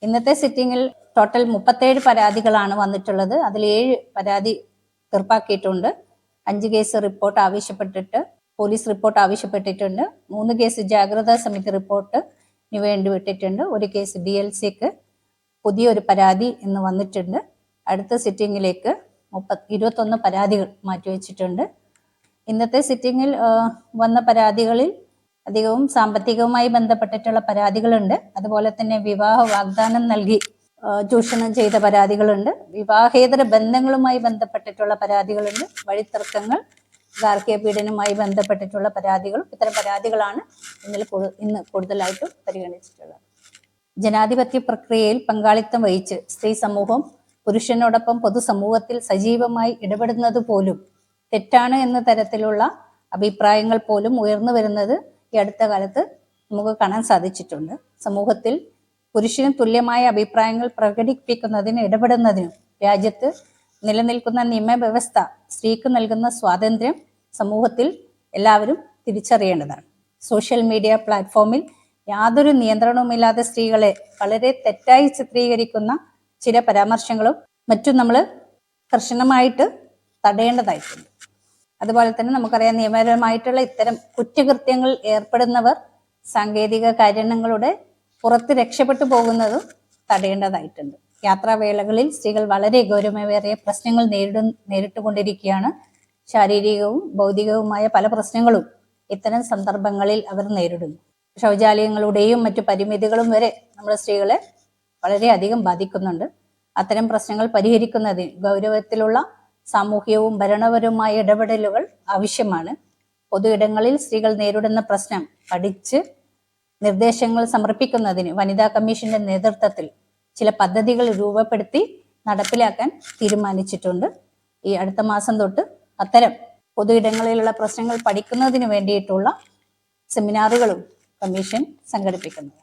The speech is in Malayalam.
ഇന്നത്തെ സിറ്റിംഗിൽ ടോട്ടൽ 37 പരാതികളാണ് വന്നിട്ടുള്ളത്. അതിൽ 7 പരാതി തീർപ്പാക്കിയിട്ടുണ്ട്. 5 കേസ് റിപ്പോർട്ട് ആവശ്യപ്പെട്ടിട്ട് പോലീസ് റിപ്പോർട്ട് ആവശ്യപ്പെട്ടിട്ടുണ്ട്. 3 കേസ് ജാഗ്രതാ സമിതി റിപ്പോർട്ടിന് വേണ്ടി വിട്ടിട്ടുണ്ട്. 1 കേസ് DLCക്ക് പുതിയൊരു പരാതി ഇന്ന് വന്നിട്ടുണ്ട്. അടുത്ത സിറ്റിംഗിലേക്ക് 21 പരാതികൾ മാറ്റിവെച്ചിട്ടുണ്ട്. ഇന്നത്തെ സിറ്റിംഗിൽ വന്ന പരാതികളിൽ അധികവും സാമ്പത്തികവുമായി ബന്ധപ്പെട്ടിട്ടുള്ള പരാതികളുണ്ട്. അതുപോലെ തന്നെ വിവാഹ വാഗ്ദാനം നൽകി ചൂഷണം ചെയ്ത പരാതികളുണ്ട്. വിവാഹേതര ബന്ധങ്ങളുമായി ബന്ധപ്പെട്ടിട്ടുള്ള പരാതികളുണ്ട്. വഴിത്തർക്കങ്ങൾ, ഗാർഹിക പീഡനവുമായി ബന്ധപ്പെട്ടിട്ടുള്ള പരാതികളും ഇത്തരം പരാതികളാണ് ഇന്ന് കൂടുതലായിട്ടും പരിഗണിച്ചിട്ടുള്ളത്. ജനാധിപത്യ പ്രക്രിയയിൽ പങ്കാളിത്തം വഹിച്ച് സ്ത്രീ സമൂഹം പുരുഷനോടൊപ്പം പൊതുസമൂഹത്തിൽ സജീവമായി ഇടപെടുന്നത് പോലും തെറ്റാണ് എന്ന തരത്തിലുള്ള അഭിപ്രായങ്ങൾ പോലും ഉയർന്നു വരുന്നത് ഈ അടുത്ത കാലത്ത് നമുക്ക് കാണാൻ സാധിച്ചിട്ടുണ്ട്. സമൂഹത്തിൽ പുരുഷന് തുല്യമായ അഭിപ്രായങ്ങൾ പ്രകടിപ്പിക്കുന്നതിനും ഇടപെടുന്നതിനും രാജ്യത്ത് നിലനിൽക്കുന്ന നിയമവ്യവസ്ഥ സ്ത്രീക്ക് നൽകുന്ന സ്വാതന്ത്ര്യം സമൂഹത്തിൽ എല്ലാവരും തിരിച്ചറിയേണ്ടതാണ്. സോഷ്യൽ മീഡിയ പ്ലാറ്റ്ഫോമിൽ യാതൊരു നിയന്ത്രണവുമില്ലാതെ സ്ത്രീകളെ വളരെ തെറ്റായി ചിത്രീകരിക്കുന്ന ചില പരാമർശങ്ങളും മറ്റും നമ്മൾ കർശനമായിട്ട് തടയേണ്ടതായിട്ടുണ്ട്. അതുപോലെ തന്നെ നമുക്കറിയാം, നിയമപരമായിട്ടുള്ള ഇത്തരം കുറ്റകൃത്യങ്ങളിൽ ഏർപ്പെടുന്നവർ സാങ്കേതിക കാരണങ്ങളുടെ പുറത്ത് രക്ഷപ്പെട്ടു പോകുന്നതും തടയേണ്ടതായിട്ടുണ്ട്. യാത്രാവേളകളിൽ സ്ത്രീകൾ വളരെ ഗൗരവമേറിയ പ്രശ്നങ്ങൾ നേരിട്ടുകൊണ്ടിരിക്കുകയാണ്. ശാരീരികവും ഭൗതികവുമായ പല പ്രശ്നങ്ങളും ഇത്തരം സന്ദർഭങ്ങളിൽ അവർ നേരിടുന്നു. ശൗചാലയങ്ങളുടെയും മറ്റു പരിമിതികളും വരെ നമ്മുടെ സ്ത്രീകളെ വളരെയധികം ബാധിക്കുന്നുണ്ട്. അത്തരം പ്രശ്നങ്ങൾ പരിഹരിക്കുന്നതിന് ഗൗരവത്തിലുള്ള സാമൂഹികവും ഭരണപരവുമായ ഇടപെടലുകൾ ആവശ്യമാണ്. പൊതു ഇടങ്ങളിൽ സ്ത്രീകൾ നേരിടുന്ന പ്രശ്നം പഠിച്ച് നിർദ്ദേശങ്ങൾ സമർപ്പിക്കുന്നതിന് വനിതാ കമ്മീഷന്റെ നേതൃത്വത്തിൽ ചില പദ്ധതികൾ രൂപപ്പെടുത്തി നടപ്പിലാക്കാൻ തീരുമാനിച്ചിട്ടുണ്ട്. ഈ അടുത്ത മാസം തൊട്ട് അത്തരം പൊതു ഇടങ്ങളിലുള്ള പ്രശ്നങ്ങൾ പഠിക്കുന്നതിന് വേണ്ടിയിട്ടുള്ള സെമിനാറുകളും കമ്മീഷൻ സംഘടിപ്പിക്കുന്നത്.